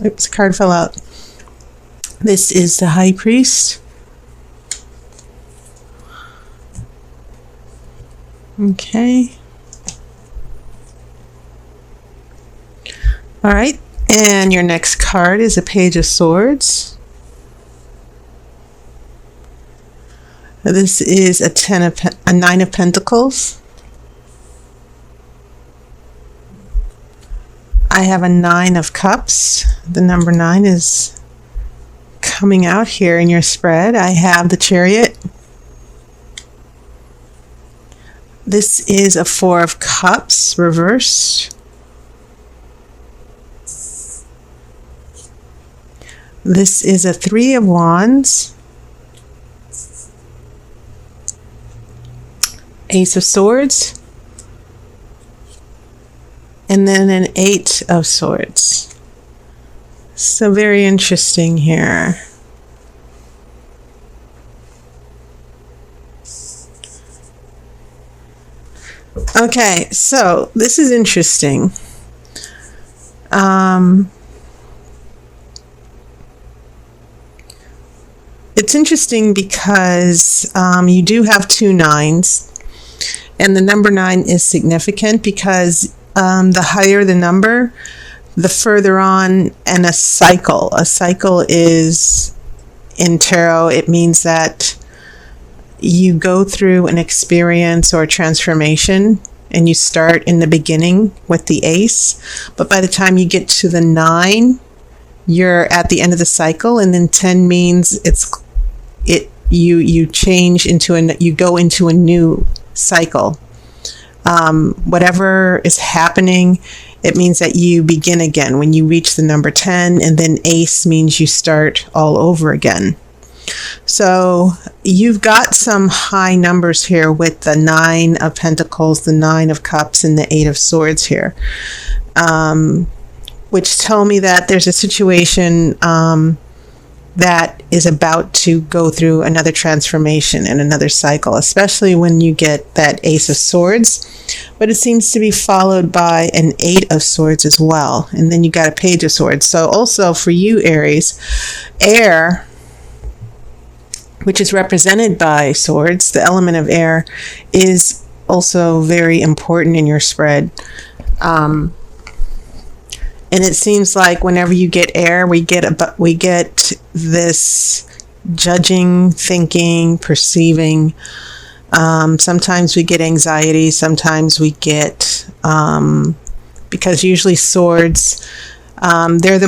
Oops, a card fell out. This is the High Priest. Okay. All right. And your next card is a Page of Swords. This is a Nine of Pentacles. I have a Nine of Cups. The number 9 is coming out here in your spread. I have the Chariot. This is a Four of Cups reversed. This is a Three of Wands. Ace of Swords. And then an Eight of Swords. So very interesting here. Okay, so this is interesting. It's interesting because you do have 2 9s, and the number 9 is significant because the higher the number, the further on in a cycle. A cycle is, in tarot, it means that you go through an experience or a transformation, and you start in the beginning with the Ace, but by the time you get to the 9, you're at the end of the cycle, and then 10 means you change into you go into a new cycle. Whatever is happening, it means that you begin again when you reach the number 10, and then Ace means you start all over again. So you've got some high numbers here with the 9 of Pentacles, the 9 of Cups, and the 8 of Swords here, which tell me that there's a situation that is about to go through another transformation and another cycle, especially when you get that Ace of Swords. But it seems to be followed by an 8 of Swords as well. And then you got a Page of Swords. So also for you, Aries, air, which is represented by swords, the element of air, is also very important in your spread. And it seems like whenever you get air, we get this judging, thinking, perceiving. Sometimes we get anxiety. Sometimes we get, because usually swords, they're the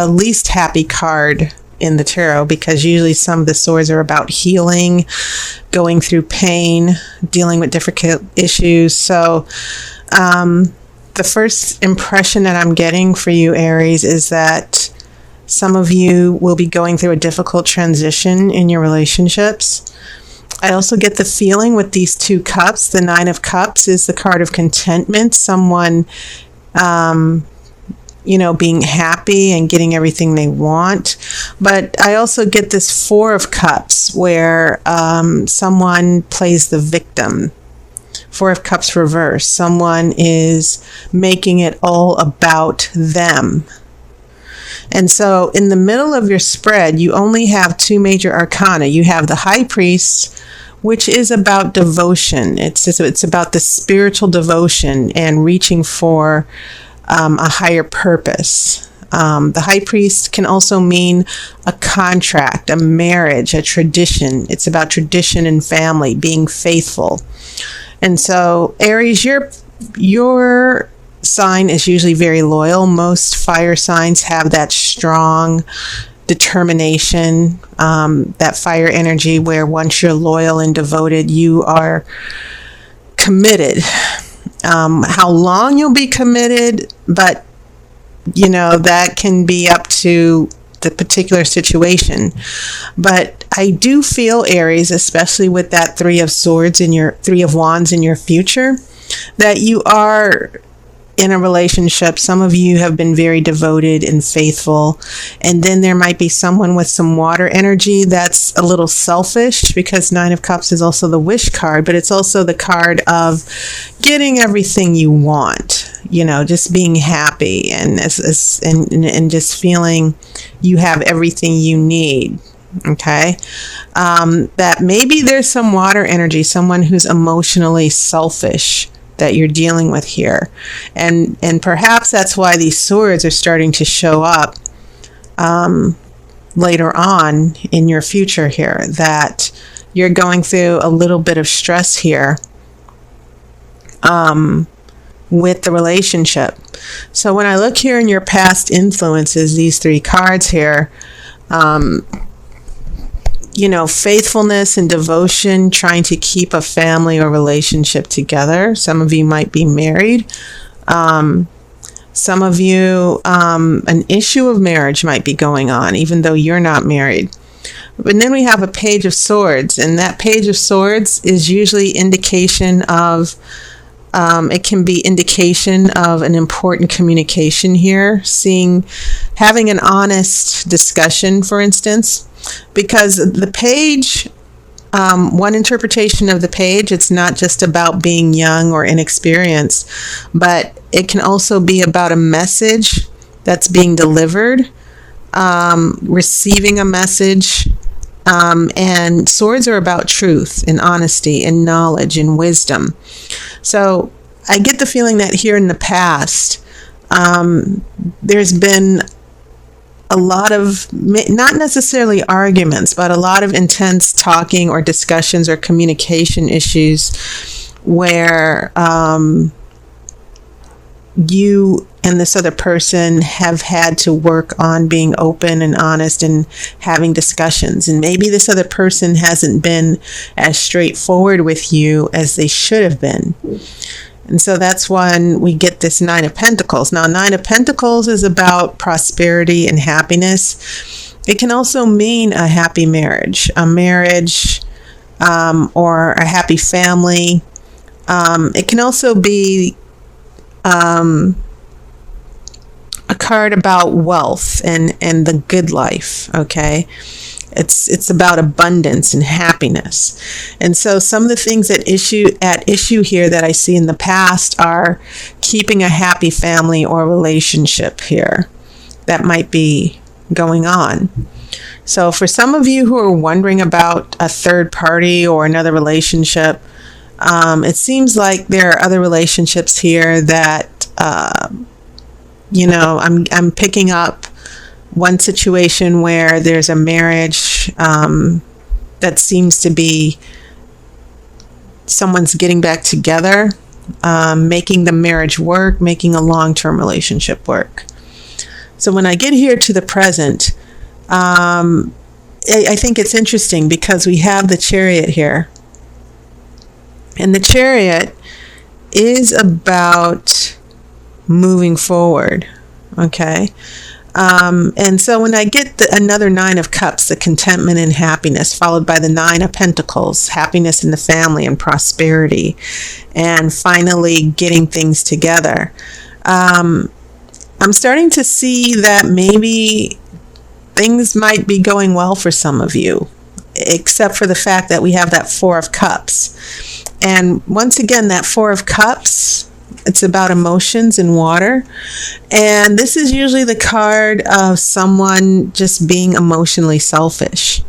least happy card in the tarot, because usually some of the swords are about healing, going through pain, dealing with difficult issues. So, the first impression that I'm getting for you, Aries, is that some of you will be going through a difficult transition in your relationships. I also get the feeling with these 2 cups, the 9 of Cups is the card of contentment, someone, being happy and getting everything they want. But I also get this 4 of Cups where someone plays the victim. 4 of Cups reverse. Someone is making it all about them. And so in the middle of your spread, you only have 2 major arcana. You have the High Priest, which is about devotion. It's about the spiritual devotion and reaching for a higher purpose. The High Priest can also mean a contract, a marriage, a tradition. It's about tradition and family, being faithful. And so, Aries, your sign is usually very loyal. Most fire signs have that strong determination, that fire energy where once you're loyal and devoted, you are committed. How long you'll be committed, but that can be up to the particular situation. But I do feel, Aries, especially with that 3 of Swords in your 3 of Wands in your future, that you are in a relationship, some of you have been very devoted and faithful. And then there might be someone with some water energy that's a little selfish, because Nine of Cups is also the wish card, but it's also the card of getting everything you want, just being happy and just feeling you have everything you need. Okay. That maybe there's some water energy, someone who's emotionally selfish that you're dealing with here. And perhaps that's why these swords are starting to show up later on in your future here, that you're going through a little bit of stress here with the relationship. So when I look here in your past influences, these three cards here, faithfulness and devotion, trying to keep a family or relationship together. Some of you might be married. Some of you, an issue of marriage might be going on, even though you're not married. But then we have a Page of Swords, and that Page of Swords is usually indication of, it can be indication of an important communication here, having an honest discussion, for instance. Because the page, one interpretation of the page, it's not just about being young or inexperienced, but it can also be about a message that's being delivered, receiving a message, and swords are about truth and honesty and knowledge and wisdom. So I get the feeling that here in the past, there's been a lot of, not necessarily arguments, but a lot of intense talking or discussions or communication issues where you and this other person have had to work on being open and honest and having discussions. And maybe this other person hasn't been as straightforward with you as they should have been. And so that's when we get this Nine of Pentacles. Now, Nine of Pentacles is about prosperity and happiness. It can also mean a happy marriage, or a happy family. It can also be a card about wealth and the good life, okay? It's about abundance and happiness. And so some of the things at issue here that I see in the past are keeping a happy family or relationship here. That might be going on. So for some of you who are wondering about a third party or another relationship, it seems like there are other relationships here that, I'm picking up one situation where there's a marriage that seems to be someone's getting back together, making the marriage work, making a long-term relationship work. So when I get here to the present, I think it's interesting because we have the Chariot here. And the Chariot is about moving forward, okay? And so when I get another Nine of Cups, the contentment and happiness, followed by the Nine of Pentacles, happiness in the family and prosperity, and finally getting things together, I'm starting to see that maybe things might be going well for some of you, except for the fact that we have that Four of Cups. And once again, that Four of Cups, it's about emotions and water. And this is usually the card of someone just being emotionally selfish.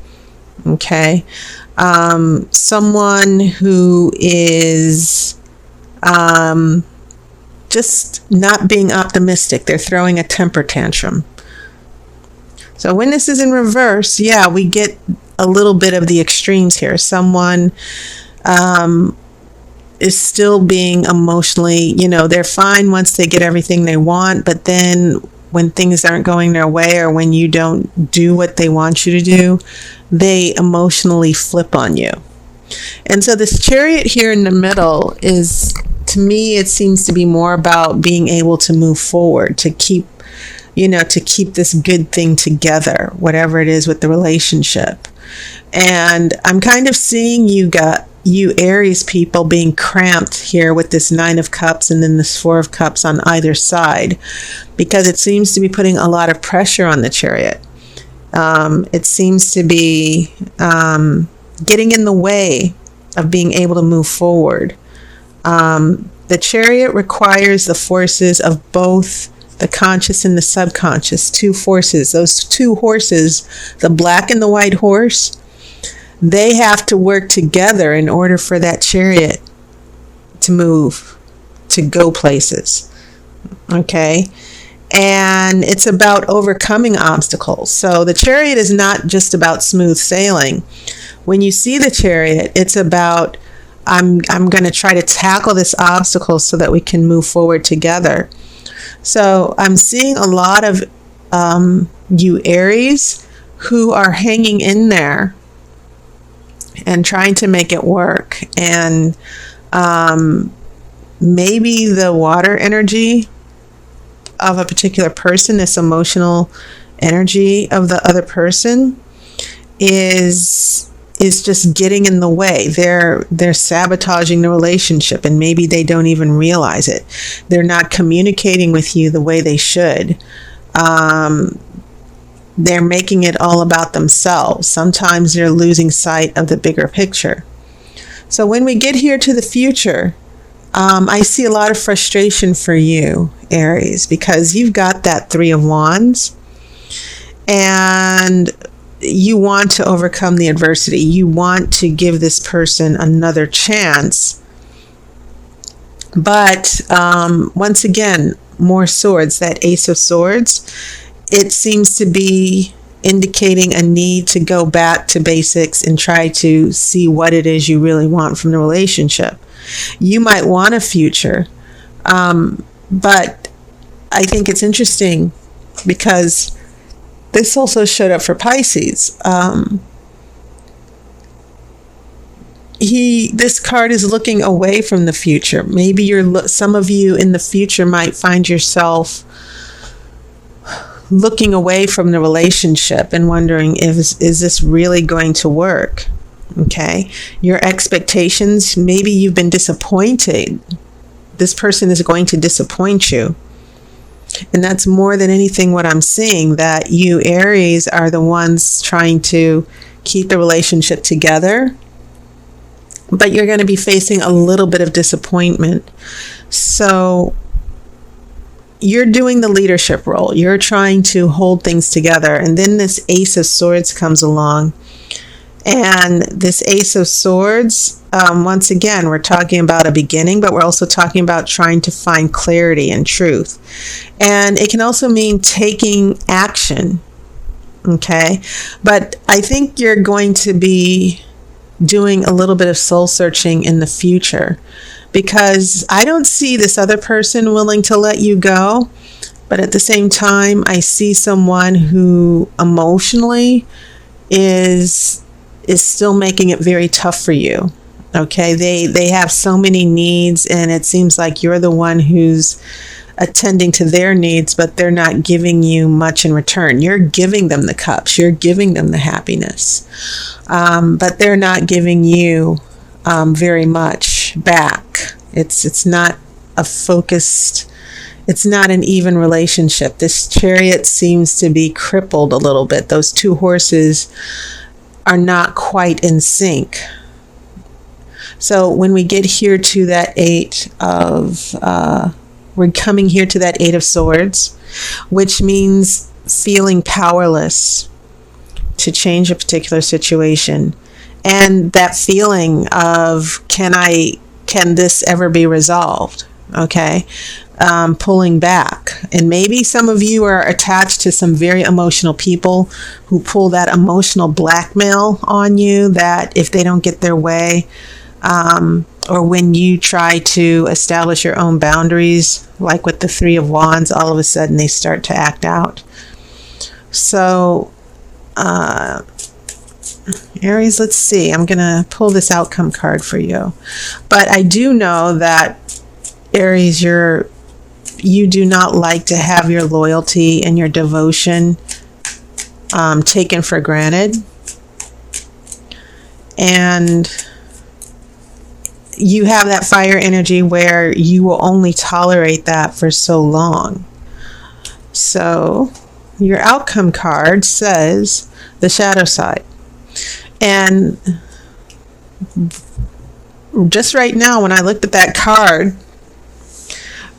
Okay. Someone who is just not being optimistic. They're throwing a temper tantrum. So when this is in reverse, yeah, we get a little bit of the extremes here. Someone is still being emotionally, they're fine once they get everything they want, but then when things aren't going their way or when you don't do what they want you to do, they emotionally flip on you. And so this Chariot here in the middle is, to me, it seems to be more about being able to move forward, to keep this good thing together, whatever it is with the relationship. And I'm kind of seeing you you Aries people being cramped here with this 9 of Cups and then this 4 of Cups on either side, because it seems to be putting a lot of pressure on the Chariot. It seems to be getting in the way of being able to move forward. The Chariot requires the forces of both the conscious and the subconscious, two forces. Those two horses, the black and the white horse, they have to work together in order for that Chariot to move, to go places. Okay? And it's about overcoming obstacles. So the Chariot is not just about smooth sailing. When you see the Chariot, it's about, I'm going to try to tackle this obstacle so that we can move forward together. So I'm seeing a lot of you Aries who are hanging in there and trying to make it work. And maybe the water energy of a particular person, this emotional energy of the other person, is just getting in the way. They're sabotaging the relationship, and maybe they don't even realize it. They're not communicating with you the way they should. They're making it all about themselves. Sometimes they're losing sight of the bigger picture. So when we get here to the future, I see a lot of frustration for you, Aries, because you've got that 3 of Wands, and you want to overcome the adversity. You want to give this person another chance. But once again, more swords, that Ace of Swords, it seems to be indicating a need to go back to basics and try to see what it is you really want from the relationship. You might want a future, but I think it's interesting because this also showed up for Pisces. This card is looking away from the future. Maybe some of you in the future might find yourself looking away from the relationship and wondering, is this really going to work? Okay. Your expectations, maybe you've been disappointed. This person is going to disappoint you. And that's more than anything what I'm seeing, that you Aries are the ones trying to keep the relationship together, but you're going to be facing a little bit of disappointment. So you're doing the leadership role. You're trying to hold things together. And then this Ace of Swords comes along. And this Ace of Swords, once again, we're talking about a beginning, but we're also talking about trying to find clarity and truth. And it can also mean taking action. Okay. But I think you're going to be doing a little bit of soul searching in the future, because I don't see this other person willing to let you go. But at the same time, I see someone who emotionally is still making it very tough for you. Okay, they have so many needs, and it seems like you're the one who's attending to their needs, but they're not giving you much in return. You're giving them the cups, you're giving them the happiness, but they're not giving you very much back. It's not a focused, it's not an even relationship. This Chariot seems to be crippled a little bit. Those two horses are not quite in sync. So when we get here to that we're coming here to that 8 of Swords, which means feeling powerless to change a particular situation. And that feeling of, can this ever be resolved? Okay. Pulling back. And maybe some of you are attached to some very emotional people who pull that emotional blackmail on you, that if they don't get their way, or when you try to establish your own boundaries, like with the 3 of Wands, all of a sudden they start to act out. So, Aries, let's see. I'm going to pull this outcome card for you. But I do know that, Aries, you do not like to have your loyalty and your devotion taken for granted. And you have that fire energy where you will only tolerate that for so long. So your outcome card says the shadow side. And just right now, when I looked at that card,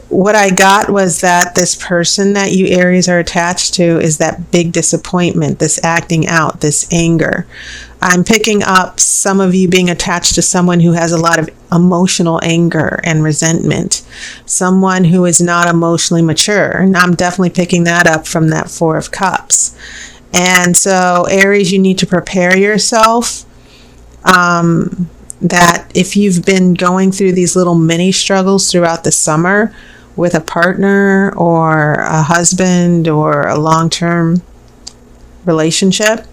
what I got was that this person that you Aries are attached to is that big disappointment, this acting out, this anger. I'm picking up some of you being attached to someone who has a lot of emotional anger and resentment, someone who is not emotionally mature. And I'm definitely picking that up from that Four of Cups. And so, Aries, you need to prepare yourself that if you've been going through these little mini struggles throughout the summer with a partner or a husband or a long-term relationship,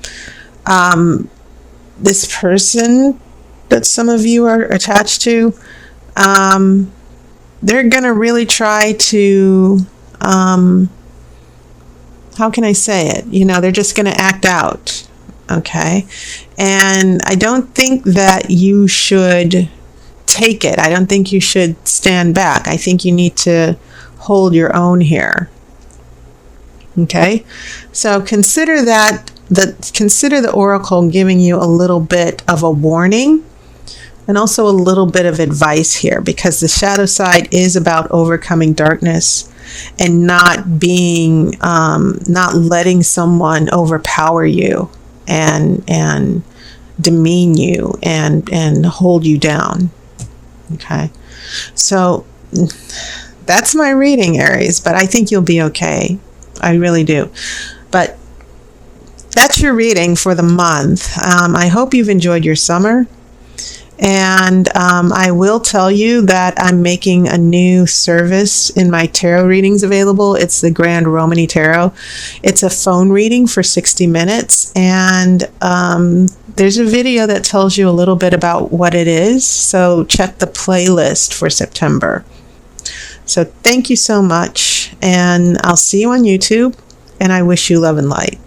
this person that some of you are attached to, they're going to really try to, how can I say it? They're just going to act out. Okay. And I don't think that you should take it. I don't think you should stand back. I think you need to hold your own here. Okay. So consider the oracle giving you a little bit of a warning and also a little bit of advice here, because the shadow side is about overcoming darkness and not letting someone overpower you and demean you and hold you down. Okay. So that's my reading, Aries, but I think you'll be okay. I really do. But that's your reading for the month. I hope you've enjoyed your summer. And I will tell you that I'm making a new service in my tarot readings available. It's the Grand Romany Tarot. It's a phone reading for 60 minutes. And there's a video that tells you a little bit about what it is. So check the playlist for September. So thank you so much. And I'll see you on YouTube. And I wish you love and light.